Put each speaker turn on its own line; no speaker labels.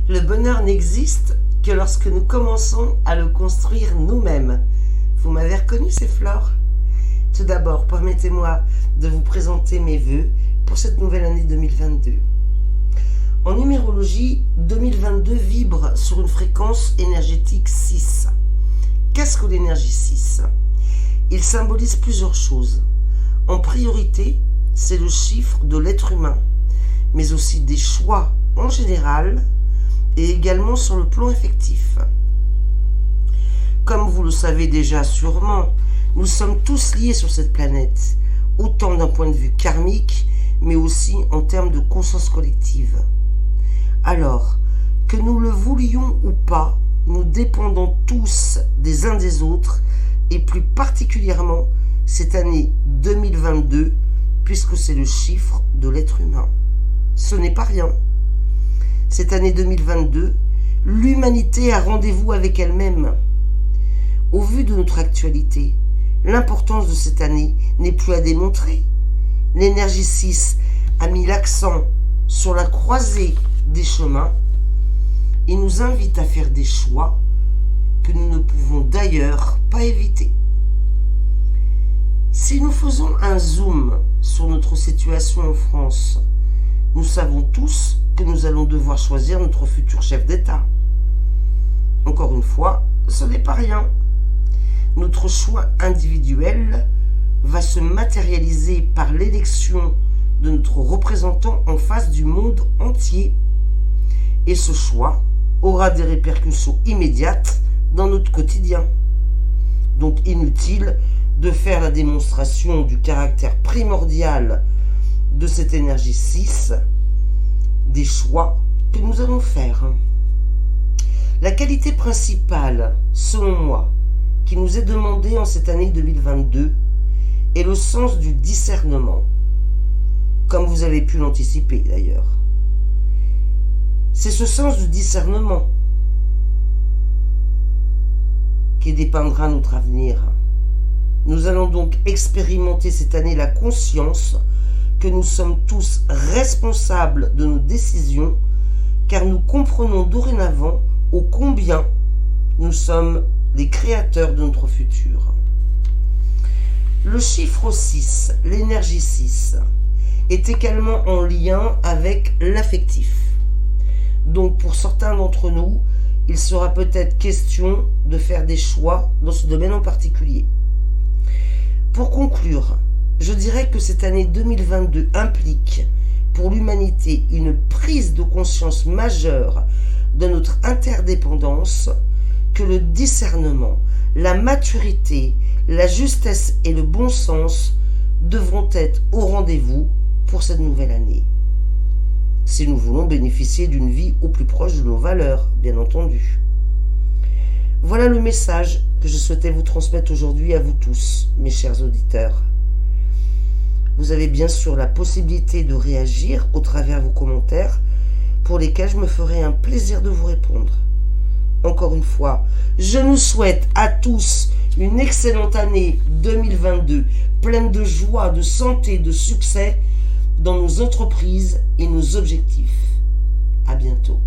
Le bonheur n'existe que lorsque nous commençons à le construire nous-mêmes. Vous m'avez reconnu, c'est Flore. Tout d'abord, permettez-moi de vous présenter mes vœux pour cette nouvelle année 2022. En numérologie, 2022 vibre sur une fréquence énergétique 6. Qu'est-ce que l'énergie 6 ? Il symbolise plusieurs choses. En priorité, c'est le chiffre de l'être humain, mais aussi des choix en général et également sur le plan affectif. Comme vous le savez déjà sûrement, nous sommes tous liés sur cette planète, autant d'un point de vue karmique, mais aussi en termes de conscience collective. Alors, que nous le voulions ou pas, nous dépendons tous des uns des autres, et plus particulièrement cette année 2022, puisque c'est le chiffre de l'être humain. Ce n'est pas rien. Cette année 2022, l'humanité a rendez-vous avec elle-même. Au vu de notre actualité, l'importance de cette année n'est plus à démontrer. L'énergie 6 a mis l'accent sur la croisée des chemins et nous invite à faire des choix que nous ne pouvons d'ailleurs pas éviter. Si nous faisons un zoom sur notre situation en France, nous savons tous que nous allons devoir choisir notre futur chef d'État. Encore une fois, ce n'est pas rien. Notre choix individuel va se matérialiser par l'élection de notre représentant en face du monde entier. Et ce choix aura des répercussions immédiates dans notre quotidien. Donc inutile de faire la démonstration du caractère primordial de cette énergie 6, des choix que nous allons faire. La qualité principale, selon moi, qui nous est demandée en cette année 2022 est le sens du discernement, comme vous avez pu l'anticiper d'ailleurs. C'est ce sens du discernement qui dépeindra notre avenir. Nous allons donc expérimenter cette année la conscience que nous sommes tous responsables de nos décisions, car nous comprenons dorénavant ô combien nous sommes les créateurs de notre futur. Le chiffre 6, l'énergie 6, est également en lien avec l'affectif. Donc pour certains d'entre nous, il sera peut-être question de faire des choix dans ce domaine en particulier. Pour conclure, je dirais que cette année 2022 implique pour l'humanité une prise de conscience majeure de notre interdépendance, que le discernement, la maturité, la justesse et le bon sens devront être au rendez-vous pour cette nouvelle année. Si nous voulons bénéficier d'une vie au plus proche de nos valeurs, bien entendu. Voilà le message que je souhaitais vous transmettre aujourd'hui à vous tous, mes chers auditeurs. Vous avez bien sûr la possibilité de réagir au travers vos commentaires, pour lesquels je me ferai un plaisir de vous répondre. Encore une fois, je nous souhaite à tous une excellente année 2022, pleine de joie, de santé, de succès dans nos entreprises et nos objectifs. À bientôt.